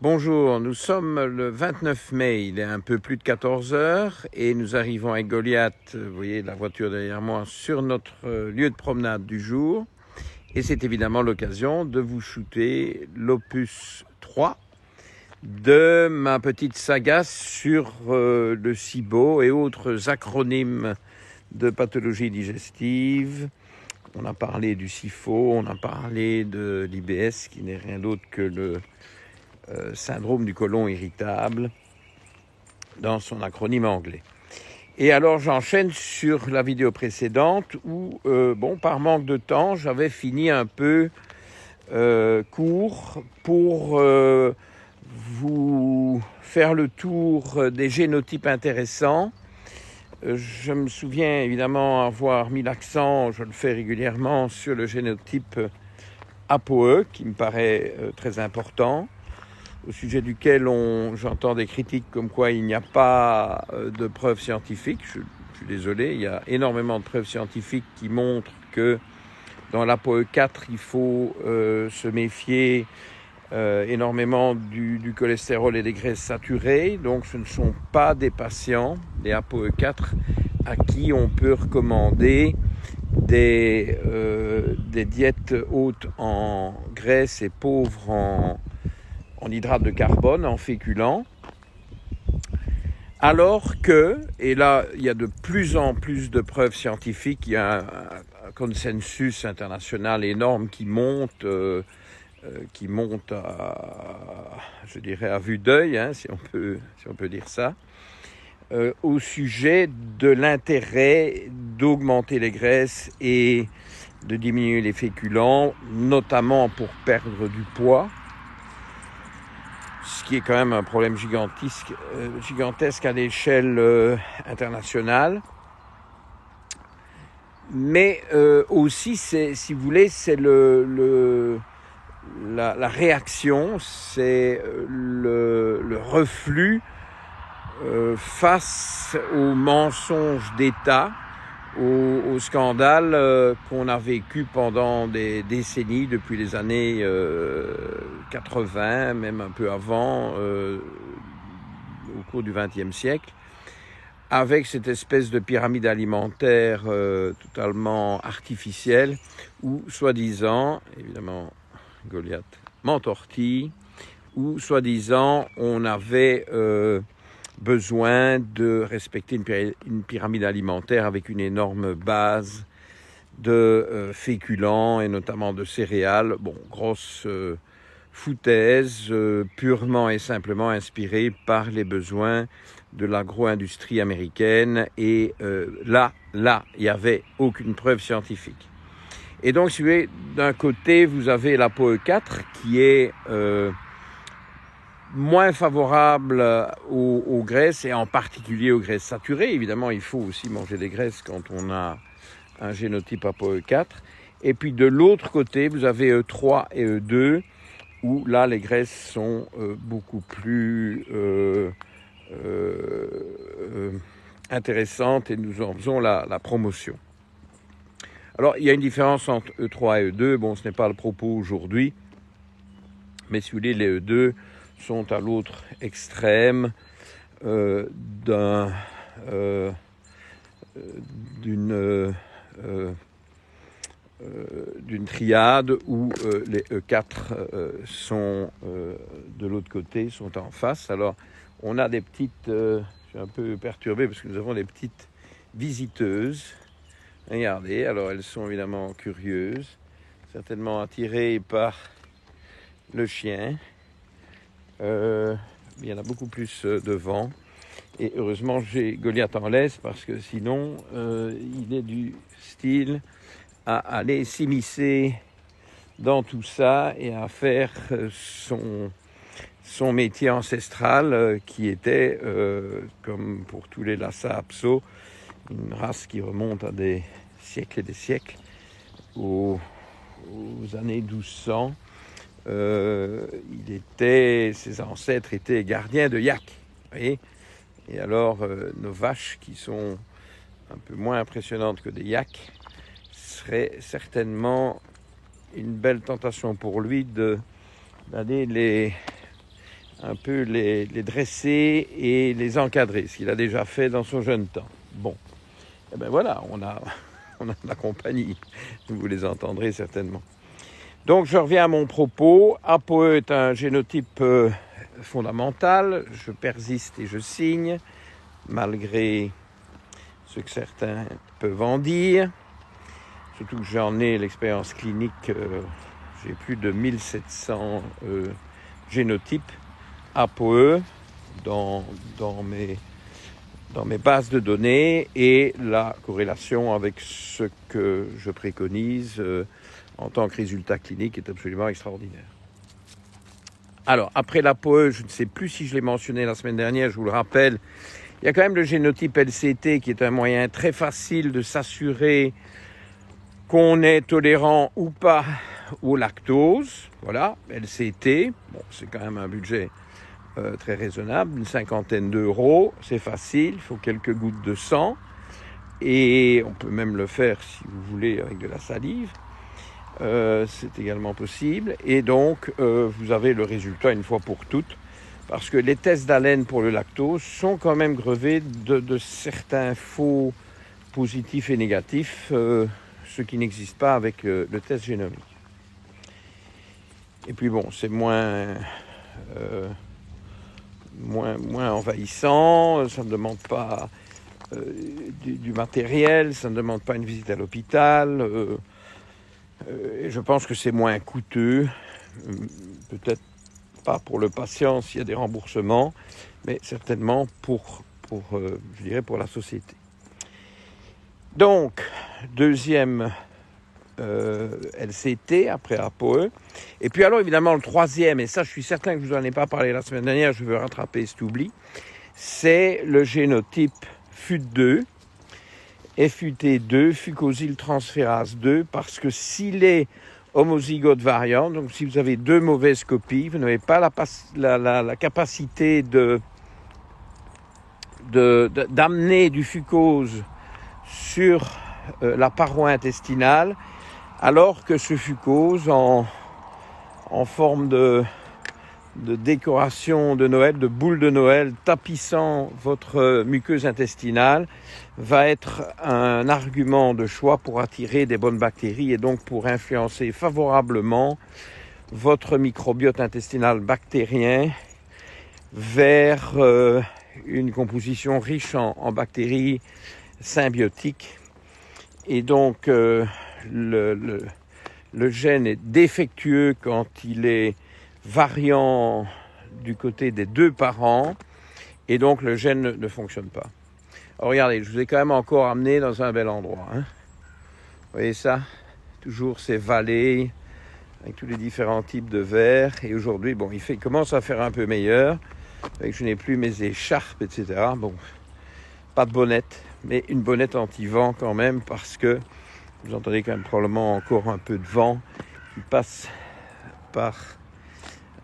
Bonjour, nous sommes le 29 mai, il est un peu plus de 14 heures et nous arrivons avec Goliath, vous voyez la voiture derrière moi, sur notre lieu de promenade du jour. Et c'est évidemment l'occasion de vous shooter l'opus 3 de ma petite saga sur le SIBO et autres acronymes de pathologie digestive. On a parlé du SIFO, on a parlé de l'IBS qui n'est rien d'autre que le syndrome du côlon irritable dans son acronyme anglais. Et alors j'enchaîne sur la vidéo précédente où, par manque de temps, j'avais fini un peu court pour vous faire le tour des génotypes intéressants. Je me souviens évidemment avoir mis l'accent, je le fais régulièrement, sur le génotype ApoE qui me paraît très important, au sujet duquel j'entends des critiques comme quoi il n'y a pas de preuves scientifiques. Je suis désolé, il y a énormément de preuves scientifiques qui montrent que dans l'ApoE4, il faut se méfier énormément du cholestérol et des graisses saturées. Donc ce ne sont pas des patients, des ApoE4, à qui on peut recommander des diètes hautes en graisses et pauvres en hydrates de carbone, en féculents, alors que, et là il y a de plus en plus de preuves scientifiques, il y a un consensus international énorme qui monte à, je dirais, à vue d'œil, si on peut dire ça, au sujet de l'intérêt d'augmenter les graisses et de diminuer les féculents, notamment pour perdre du poids, ce qui est quand même un problème gigantesque à l'échelle internationale. Mais aussi, si vous voulez, c'est la réaction, c'est le reflux face aux mensonges d'État, au scandale qu'on a vécu pendant des décennies, depuis les années 80, même un peu avant, au cours du XXe siècle, avec cette espèce de pyramide alimentaire totalement artificielle, où, soi-disant, évidemment, Goliath m'entortille, où, soi-disant, on avait besoin de respecter une pyramide alimentaire avec une énorme base de féculents et notamment de céréales. Bon, grosse foutaise, purement et simplement inspirée par les besoins de l'agro-industrie américaine. Et là, il n'y avait aucune preuve scientifique. Et donc, si vous voulez, d'un côté, vous avez l'ApoE4 qui est moins favorable aux graisses et en particulier aux graisses saturées. Évidemment, il faut aussi manger des graisses quand on a un génotype ApoE4. Et puis de l'autre côté, vous avez E3 et E2 où là, les graisses sont beaucoup plus intéressantes et nous en faisons la promotion. Alors, il y a une différence entre E3 et E2. Bon, ce n'est pas le propos aujourd'hui, mais si vous voulez, les E2 sont à l'autre extrême d'une triade où les E4 sont de l'autre côté, sont en face. Alors, on a des petites... je suis un peu perturbé parce que nous avons des petites visiteuses. Regardez, alors elles sont évidemment curieuses, certainement attirées par le chien. Il y en a beaucoup plus devant. Et heureusement, j'ai Goliath en laisse parce que sinon, il est du style à aller s'immiscer dans tout ça et à faire son métier ancestral qui était, comme pour tous les Lhasa Apso, une race qui remonte à des siècles et des siècles, aux années 1200. Ses ancêtres étaient gardiens de yak, vous voyez. Et alors, nos vaches, qui sont un peu moins impressionnantes que des yaks, serait certainement une belle tentation pour lui d'aller un peu les dresser et les encadrer, ce qu'il a déjà fait dans son jeune temps. Bon, et ben voilà, on a la compagnie, vous les entendrez certainement. Donc je reviens à mon propos. ApoE est un génotype fondamental, je persiste et je signe, malgré ce que certains peuvent en dire. Surtout que j'en ai l'expérience clinique, j'ai plus de 1700 génotypes ApoE dans mes bases de données, et la corrélation avec ce que je préconise en tant que résultat clinique est absolument extraordinaire. Alors, après l'ApoE, je ne sais plus si je l'ai mentionné la semaine dernière, je vous le rappelle, il y a quand même le génotype LCT qui est un moyen très facile de s'assurer qu'on est tolérant ou pas au lactose. Voilà, LCT, bon, c'est quand même un budget très raisonnable, une 50aine d'euros, c'est facile, il faut quelques gouttes de sang, et on peut même le faire si vous voulez avec de la salive, c'est également possible, et donc vous avez le résultat une fois pour toutes, parce que les tests d'haleine pour le lactose sont quand même grevés de certains faux positifs et négatifs, ce qui n'existe pas avec le test génomique. Et puis bon, c'est moins envahissant, ça ne demande pas du matériel, ça ne demande pas une visite à l'hôpital, et je pense que c'est moins coûteux, peut-être pas pour le patient s'il y a des remboursements, mais certainement pour la société. Donc, deuxième LCT après ApoE. Et puis alors évidemment le troisième, et ça je suis certain que je vous en ai pas parlé la semaine dernière, je veux rattraper cet oubli, c'est le génotype FUT2, FUT2, fucosyltransférase 2, parce que s'il est homozygote variant, donc si vous avez deux mauvaises copies, vous n'avez pas la capacité d'amener du fucose sur la paroi intestinale, alors que ce fucose en forme de décoration de Noël, de boule de Noël, tapissant votre muqueuse intestinale, va être un argument de choix pour attirer des bonnes bactéries et donc pour influencer favorablement votre microbiote intestinal bactérien vers une composition riche en bactéries symbiotiques. Et donc le gène est défectueux quand il est variant du côté des deux parents, et donc le gène ne fonctionne pas. Alors regardez, je vous ai quand même encore amené dans un bel endroit. Vous voyez ça? Toujours ces vallées avec tous les différents types de verres. Et aujourd'hui, bon, il commence à faire un peu meilleur. Je n'ai plus mes écharpes, etc. Bon, pas de bonnette, mais une bonnette anti-vent quand même, parce que vous entendez quand même probablement encore un peu de vent qui passe par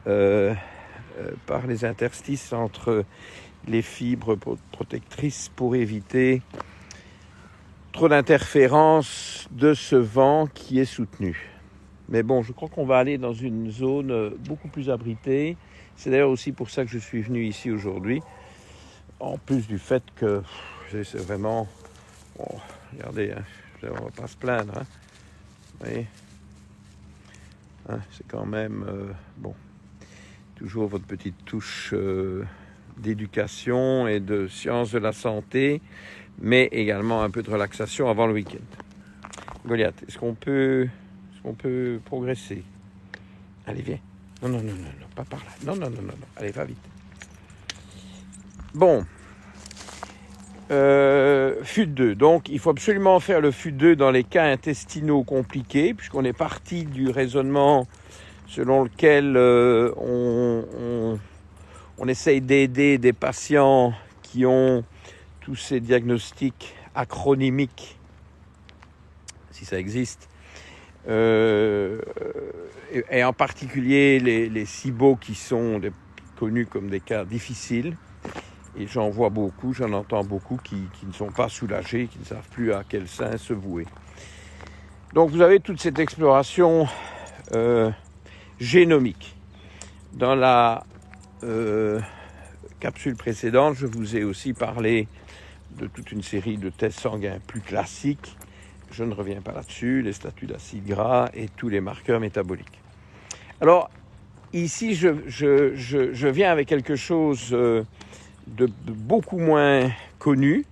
les interstices entre les fibres protectrices pour éviter trop d'interférences de ce vent qui est soutenu. Mais bon, je crois qu'on va aller dans une zone beaucoup plus abritée. C'est d'ailleurs aussi pour ça que je suis venu ici aujourd'hui. En plus du fait que c'est vraiment... Bon, regardez, on ne va pas se plaindre. Vous voyez, c'est quand même... bon, toujours votre petite touche d'éducation et de sciences de la santé, mais également un peu de relaxation avant le week-end. Goliath, est-ce qu'on peut progresser? Allez, viens. Non, pas par là. Non. Allez, va vite. Bon. FUT2. Donc, il faut absolument faire le FUT2 dans les cas intestinaux compliqués, puisqu'on est parti du raisonnement selon lequel on essaye d'aider des patients qui ont tous ces diagnostics acronymiques, si ça existe, et en particulier les SIBO qui sont connus comme des cas difficiles. Et j'en vois beaucoup, j'en entends beaucoup qui ne sont pas soulagés, qui ne savent plus à quel sein se vouer. Donc vous avez toute cette exploration génomique. Dans la capsule précédente, je vous ai aussi parlé de toute une série de tests sanguins plus classiques. Je ne reviens pas là-dessus, les statuts d'acide gras et tous les marqueurs métaboliques. Alors, ici, je viens avec quelque chose de beaucoup moins connu,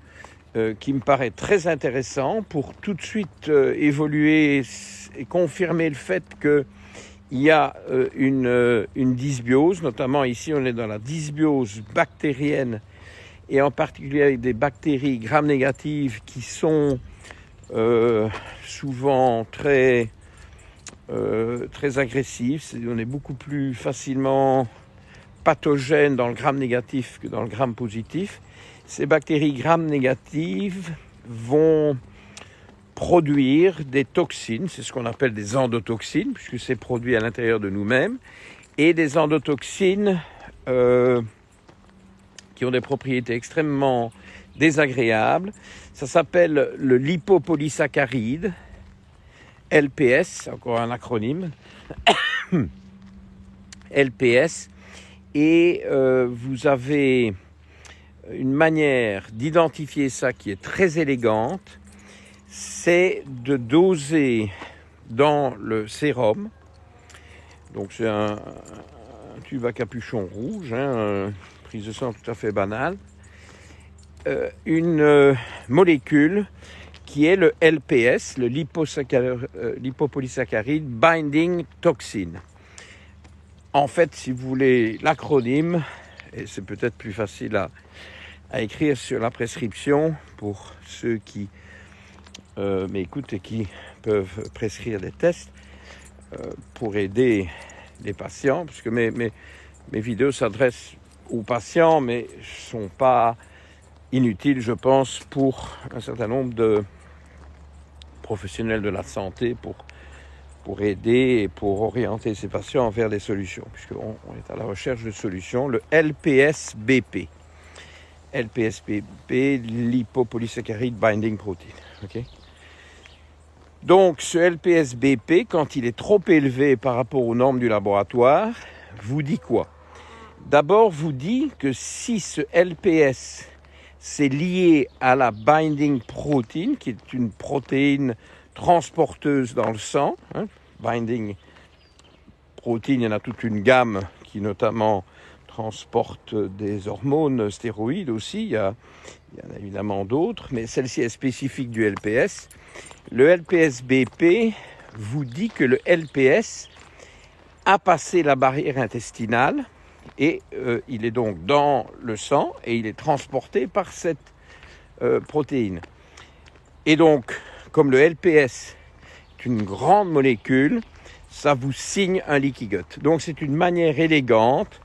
qui me paraît très intéressant pour tout de suite évoluer et confirmer le fait qu'il y a une dysbiose, notamment ici on est dans la dysbiose bactérienne et en particulier avec des bactéries gram-négatives qui sont souvent très agressives. On est beaucoup plus facilement pathogène dans le gram-négatif que dans le gram-positif. Ces bactéries gram-négatives vont produire des toxines, c'est ce qu'on appelle des endotoxines, puisque c'est produit à l'intérieur de nous-mêmes, et des endotoxines qui ont des propriétés extrêmement désagréables. Ça s'appelle le lipopolysaccharide, LPS, encore un acronyme, LPS, et vous avez une manière d'identifier ça qui est très élégante, c'est de doser dans le sérum, donc c'est un tube à capuchon rouge, une prise de sang tout à fait banale, une molécule qui est le LPS, le lipopolysaccharide binding toxin. En fait, si vous voulez l'acronyme, et c'est peut-être plus facile à écrire sur la prescription pour ceux qui m'écoutent et qui peuvent prescrire des tests pour aider les patients, puisque mes vidéos s'adressent aux patients, mais ne sont pas inutiles, je pense, pour un certain nombre de professionnels de la santé, pour aider et pour orienter ces patients vers des solutions, puisqu'on est à la recherche de solutions. Le LPS-BP. LPS-BP, lipopolysaccharide binding protein. Okay. Donc, ce LPS-BP, quand il est trop élevé par rapport aux normes du laboratoire, vous dit quoi? D'abord, vous dit que si ce LPS c'est lié à la binding protein, qui est une protéine transporteuse dans le sang. Binding protein, il y en a toute une gamme qui notamment transporte des hormones stéroïdes aussi. Il y en a évidemment d'autres, mais celle-ci est spécifique du LPS. Le LPS-BP vous dit que le LPS a passé la barrière intestinale et il est donc dans le sang et il est transporté par cette protéine. Et donc, comme le LPS est une grande molécule, ça vous signe un leaky gut. Donc c'est une manière élégante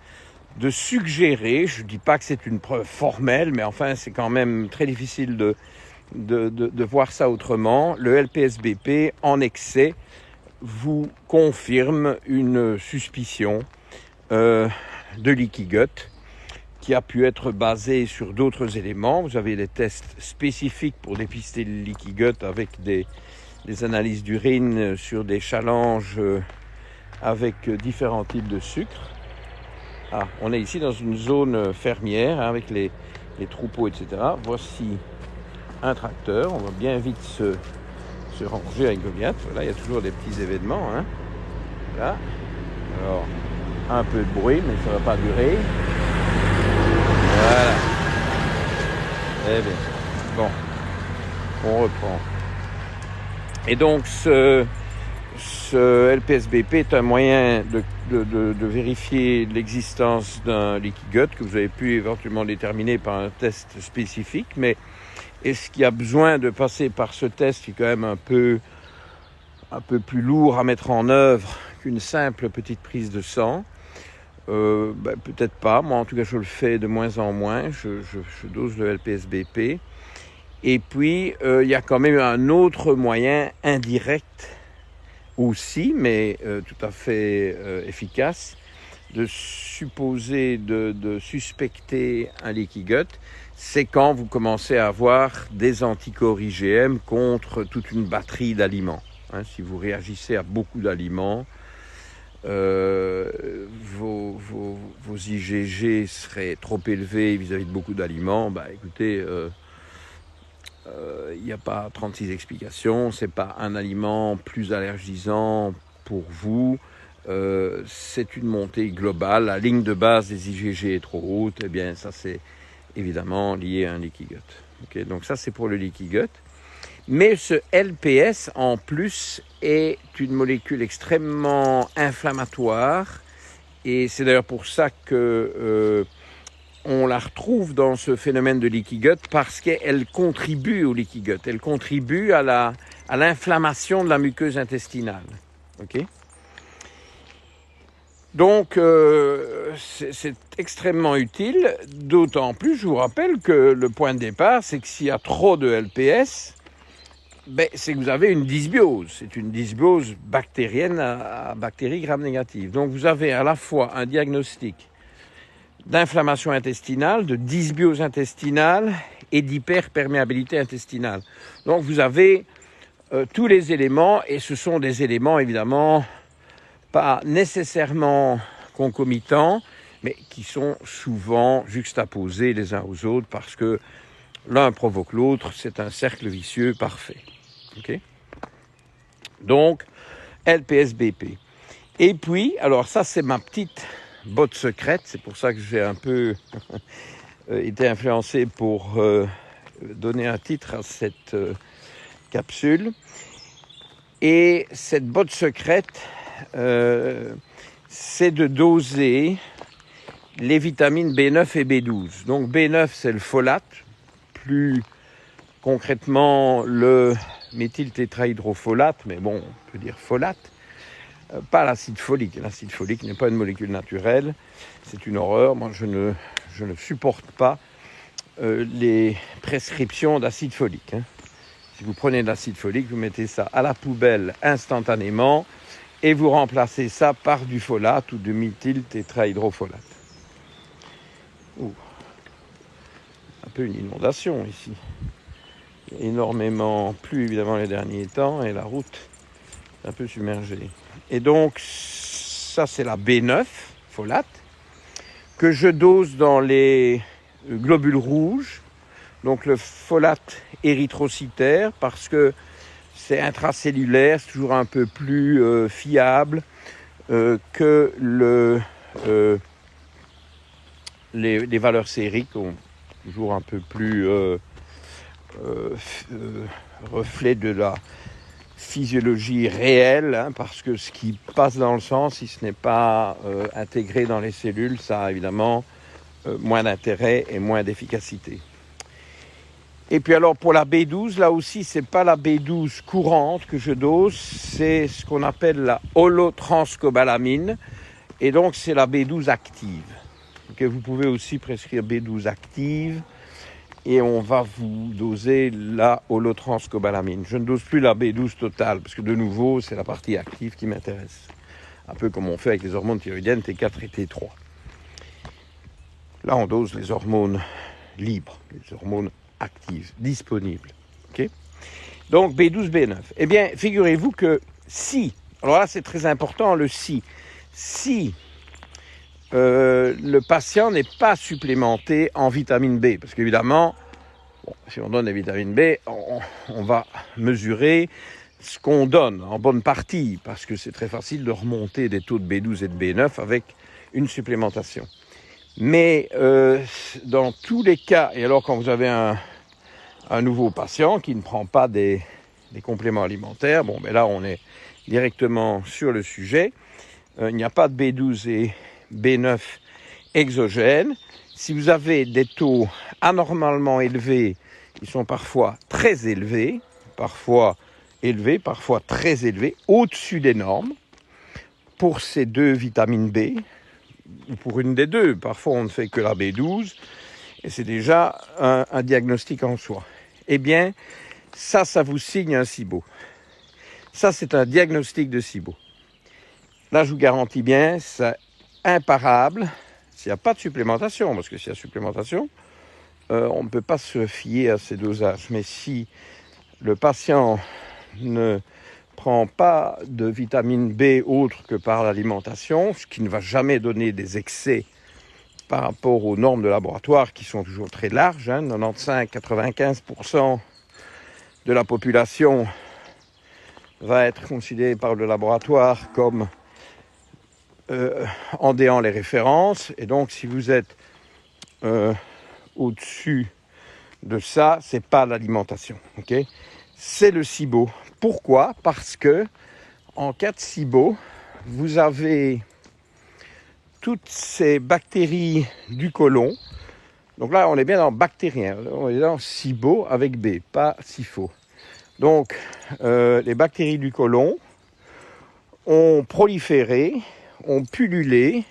de suggérer, je ne dis pas que c'est une preuve formelle, mais enfin c'est quand même très difficile de voir ça autrement. Le LPS-BP en excès vous confirme une suspicion de leaky gut qui a pu être basée sur d'autres éléments. Vous avez des tests spécifiques pour dépister le leaky gut avec des analyses d'urine sur des challenges avec différents types de sucre. Ah, on est ici dans une zone fermière avec les troupeaux, etc. Voici un tracteur. On va bien vite se ranger avec Goliath. Voilà, il y a toujours des petits événements. Là. Alors, un peu de bruit, mais ça ne va pas durer. Voilà. Eh bien, bon, on reprend. Et donc, ce LPS-BP est un moyen de vérifier l'existence d'un leaky gut que vous avez pu éventuellement déterminer par un test spécifique. Mais est-ce qu'il y a besoin de passer par ce test qui est quand même un peu plus lourd à mettre en œuvre qu'une simple petite prise de sang? Peut-être pas. Moi, en tout cas, je le fais de moins en moins. Je dose le LPS-BP. Et puis, il y a quand même un autre moyen indirect aussi, mais tout à fait efficace, de supposer, de suspecter un leaky gut. C'est quand vous commencez à avoir des anticorps IgM contre toute une batterie d'aliments. Si vous réagissez à beaucoup d'aliments, vos IgG seraient trop élevés vis-à-vis de beaucoup d'aliments, écoutez, il n'y a pas 36 explications, c'est pas un aliment plus allergisant pour vous, c'est une montée globale, la ligne de base des IgG est trop haute, eh bien ça c'est évidemment lié à un leaky gut. Okay, donc ça c'est pour le leaky gut. Mais ce LPS en plus est une molécule extrêmement inflammatoire et c'est d'ailleurs pour ça que on la retrouve dans ce phénomène de leaky gut parce qu'elle contribue au leaky gut, elle contribue à l'inflammation de la muqueuse intestinale. Okay, donc, c'est extrêmement utile, d'autant plus, je vous rappelle que le point de départ, c'est que s'il y a trop de LPS, c'est que vous avez une dysbiose. C'est une dysbiose bactérienne à bactéries gram-négatives. Donc, vous avez à la fois un diagnostic d'inflammation intestinale, de dysbiose intestinale et d'hyperperméabilité intestinale. Donc, vous avez tous les éléments, et ce sont des éléments, évidemment, pas nécessairement concomitants, mais qui sont souvent juxtaposés les uns aux autres parce que l'un provoque l'autre, c'est un cercle vicieux parfait. Okay, donc, LPS-BP. Et puis, alors ça c'est ma petite botte secrète, c'est pour ça que j'ai un peu été influencé pour donner un titre à cette capsule. Et cette botte secrète, c'est de doser les vitamines B9 et B12. Donc B9, c'est le folate, plus concrètement le méthyltétrahydrofolate, mais bon, on peut dire folate, pas l'acide folique. L'acide folique n'est pas une molécule naturelle, c'est une horreur. Moi, je ne supporte pas les prescriptions d'acide folique. Si vous prenez de l'acide folique, vous mettez ça à la poubelle instantanément, et vous remplacez ça par du folate ou du méthyltétrahydrofolate. Un peu une inondation ici. Il y a énormément plu évidemment les derniers temps et la route est un peu submergée. Et donc ça c'est la B9, folate, que je dose dans les globules rouges. Donc le folate érythrocytaire parce que c'est intracellulaire, c'est toujours un peu plus fiable que les valeurs sériques, toujours un peu plus reflet de la physiologie réelle, parce que ce qui passe dans le sang, si ce n'est pas intégré dans les cellules, ça a évidemment moins d'intérêt et moins d'efficacité. Et puis alors pour la B12, là aussi, c'est pas la B12 courante que je dose, c'est ce qu'on appelle la holotranscobalamine, et donc c'est la B12 active. Okay, vous pouvez aussi prescrire B12 active, et on va vous doser la holotranscobalamine. Je ne dose plus la B12 totale, parce que de nouveau, c'est la partie active qui m'intéresse. Un peu comme on fait avec les hormones thyroïdiennes T4 et T3. Là, on dose les hormones libres, les hormones actives, disponibles. Okay, donc B12, B9. Eh bien, figurez-vous que si, alors là c'est très important le si le patient n'est pas supplémenté en vitamine B, parce qu'évidemment, si on donne des vitamines B, on va mesurer ce qu'on donne en bonne partie, parce que c'est très facile de remonter des taux de B12 et de B9 avec une supplémentation. Mais dans tous les cas, et alors quand vous avez un nouveau patient qui ne prend pas des compléments alimentaires, là on est directement sur le sujet. Il n'y a pas de B12 et B9 exogènes. Si vous avez des taux anormalement élevés, ils sont parfois très élevés, parfois très élevés, au-dessus des normes, pour ces deux vitamines B, ou pour une des deux. Parfois, on ne fait que la B12, et c'est déjà un diagnostic en soi. Eh bien, ça vous signe un SIBO. Ça, c'est un diagnostic de SIBO. Là, je vous garantis bien, c'est imparable s'il n'y a pas de supplémentation, parce que s'il y a supplémentation, on ne peut pas se fier à ces dosages. Mais si le patient ne prend pas de vitamine B autre que par l'alimentation, ce qui ne va jamais donner des excès par rapport aux normes de laboratoire qui sont toujours très larges, 95-95% de la population va être considérée par le laboratoire comme en déant les références. Et donc, si vous êtes au-dessus de ça, c'est pas l'alimentation, ok? C'est le SIBO. Pourquoi? Parce que en cas de SIBO, vous avez toutes ces bactéries du côlon. Donc là, on est bien dans bactérien. On est dans SIBO avec B, pas SIFO. Donc, les bactéries du côlon ont proliféré, ont pullulé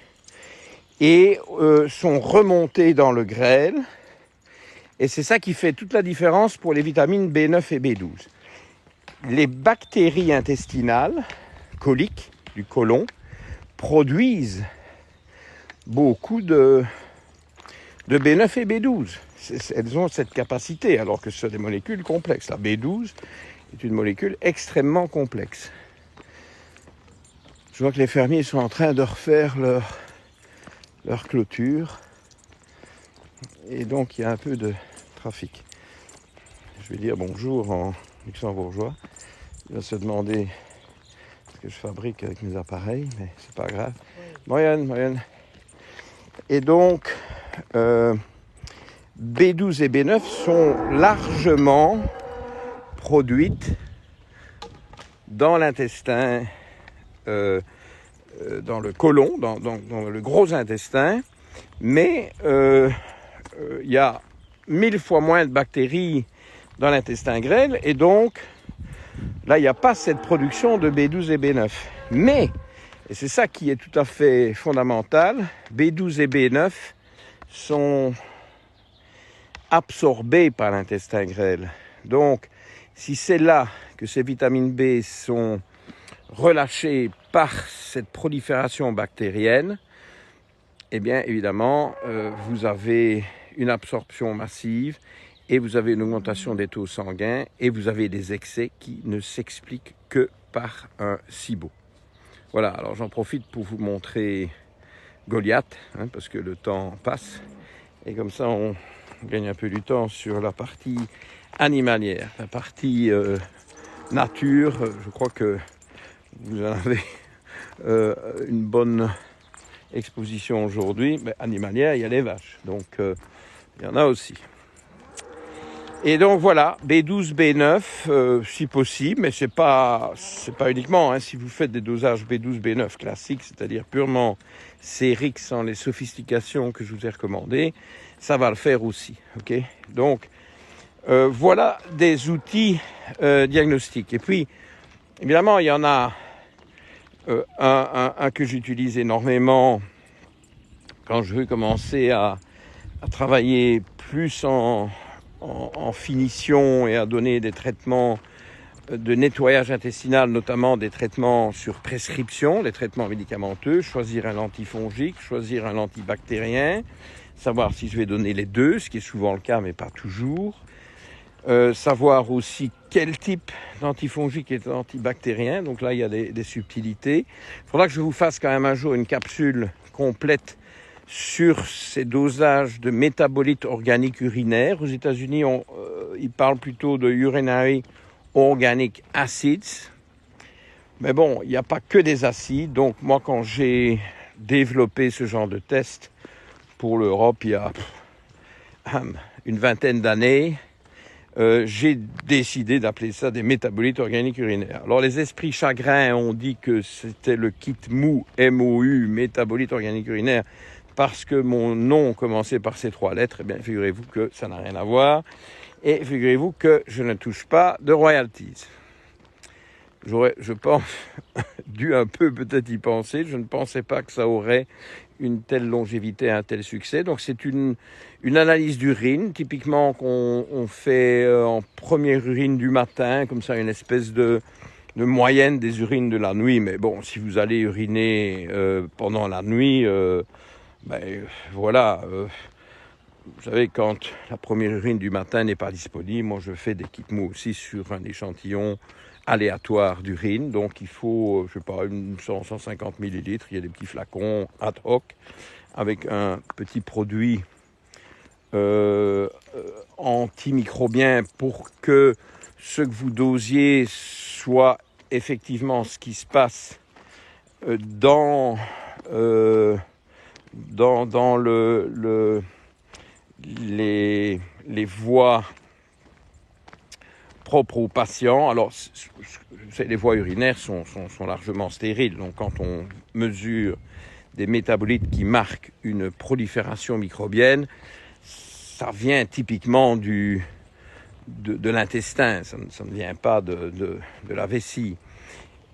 et sont remontées dans le grêle. Et c'est ça qui fait toute la différence pour les vitamines B9 et B12. Les bactéries intestinales, coliques du côlon, produisent beaucoup de B9 et B12. Elles ont cette capacité, alors que ce sont des molécules complexes. La B12 est une molécule extrêmement complexe. Je vois que les fermiers sont en train de refaire leur clôture. Et donc, il y a un peu de trafic. Je vais dire bonjour en luxembourgeois. Il va se demander ce que je fabrique avec mes appareils, mais c'est pas grave. Moyenne. Et donc, B12 et B9 sont largement produites dans l'intestin, dans le côlon, dans le gros intestin, mais il y a 1000 fois moins de bactéries dans l'intestin grêle, et donc là il n'y a pas cette production de B12 et B9. Mais, et c'est ça qui est tout à fait fondamental, B12 et B9 sont absorbés par l'intestin grêle. Donc, si c'est là que ces vitamines B sont relâchées par cette prolifération bactérienne, eh bien, évidemment, vous avez une absorption massive et vous avez une augmentation des taux sanguins et vous avez des excès qui ne s'expliquent que par un SIBO. Voilà, alors j'en profite pour vous montrer Goliath, parce que le temps passe. Et comme ça, on gagne un peu du temps sur la partie animalière. La partie nature, je crois que vous en avez une bonne exposition aujourd'hui. Mais animalière, il y a les vaches, donc il y en a aussi. Et donc voilà, B12, B9, si possible, mais c'est pas uniquement. Si vous faites des dosages B12, B9 classiques, c'est-à-dire purement sériques sans les sophistications que je vous ai recommandées, ça va le faire aussi. Ok. Donc voilà des outils diagnostiques. Et puis évidemment, il y en a un que j'utilise énormément quand je veux commencer à travailler plus en finition et à donner des traitements de nettoyage intestinal, notamment des traitements sur prescription, les traitements médicamenteux, choisir un antifongique, choisir un antibactérien, savoir si je vais donner les deux, ce qui est souvent le cas mais pas toujours, savoir aussi quel type d'antifongique est antibactérien, donc là il y a des subtilités. Il faudra que je vous fasse quand même un jour une capsule complète sur ces dosages de métabolites organiques urinaires. Aux États-Unis, ils parlent plutôt de urinary organic acids. Mais bon, il n'y a pas que des acides. Donc moi, quand j'ai développé ce genre de test pour l'Europe, il y a une vingtaine d'années, j'ai décidé d'appeler ça des métabolites organiques urinaires. Alors les esprits chagrins ont dit que c'était le kit MOU, M-O-U, métabolites organiques urinaires, parce que mon nom commençait par ces trois lettres. Eh bien, figurez-vous que ça n'a rien à voir. Et figurez-vous que je ne touche pas de royalties. J'aurais, je pense, dû un peu peut-être y penser. Je ne pensais pas que ça aurait une telle longévité, un tel succès. Donc c'est une analyse d'urine, typiquement qu'on fait en première urine du matin, comme ça une espèce de moyenne des urines de la nuit. Mais bon, si vous allez uriner pendant la nuit, voilà, vous savez, quand la première urine du matin n'est pas disponible, moi je fais des kits mous aussi sur un échantillon aléatoire d'urine. Donc il faut, je sais pas, 100-150 millilitres. Il y a des petits flacons ad hoc avec un petit produit antimicrobien pour que ce que vous dosiez soit effectivement ce qui se passe dans les voies propres aux patients. Alors, les voies urinaires sont largement stériles. Donc, quand on mesure des métabolites qui marquent une prolifération microbienne, ça vient typiquement de l'intestin. Ça ne vient pas de la vessie.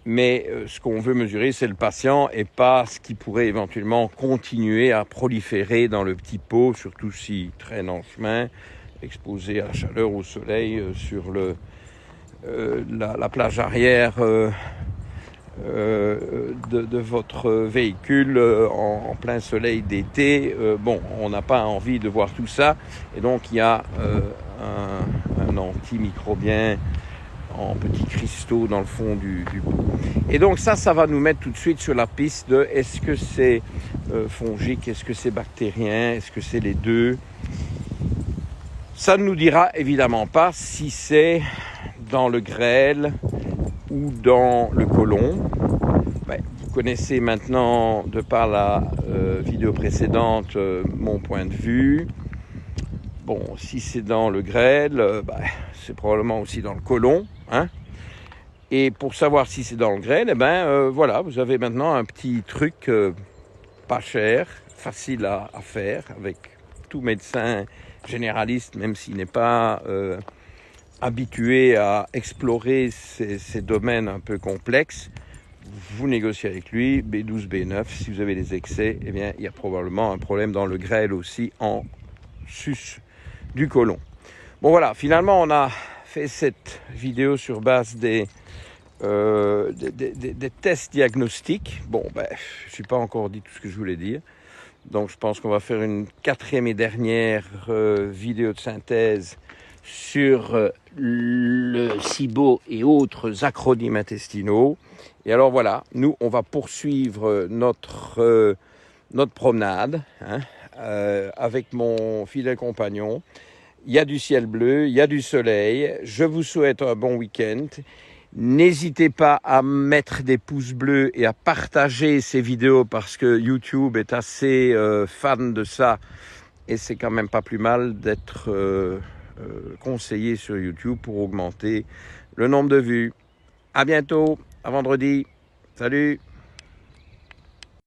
Mais ce qu'on veut mesurer, c'est le patient et pas ce qui pourrait éventuellement continuer à proliférer dans le petit pot, surtout s'il traîne en chemin, exposé à la chaleur, au soleil, sur la plage arrière de votre véhicule en plein soleil d'été. Bon, on n'a pas envie de voir tout ça. Et donc, il y a un antimicrobien en petits cristaux dans le fond du pot. Et donc ça va nous mettre tout de suite sur la piste de est-ce que c'est fongique, est-ce que c'est bactérien, est-ce que c'est les deux. Ça ne nous dira évidemment pas si c'est dans le grêle ou dans le côlon. Vous connaissez maintenant, de par la vidéo précédente, mon point de vue. Bon, si c'est dans le grêle, c'est probablement aussi dans le côlon. Hein. Et pour savoir si c'est dans le grêle, voilà, vous avez maintenant un petit truc pas cher, facile à faire, avec tout médecin généraliste, même s'il n'est pas habitué à explorer ces domaines un peu complexes. Vous négociez avec lui, B12, B9. Si vous avez des excès, eh bien, il y a probablement un problème dans le grêle aussi en sus du côlon. Bon voilà, finalement on a fait cette vidéo sur base des tests diagnostiques. Bon, je ne suis pas encore dit tout ce que je voulais dire. Donc je pense qu'on va faire une 4e et dernière vidéo de synthèse sur le SIBO et autres acronymes intestinaux. Et alors voilà, nous on va poursuivre notre promenade avec mon fidèle compagnon. Il y a du ciel bleu, il y a du soleil. Je vous souhaite un bon week-end. N'hésitez pas à mettre des pouces bleus et à partager ces vidéos parce que YouTube est assez fan de ça. Et c'est quand même pas plus mal d'être conseillé sur YouTube pour augmenter le nombre de vues. À bientôt, à vendredi. Salut!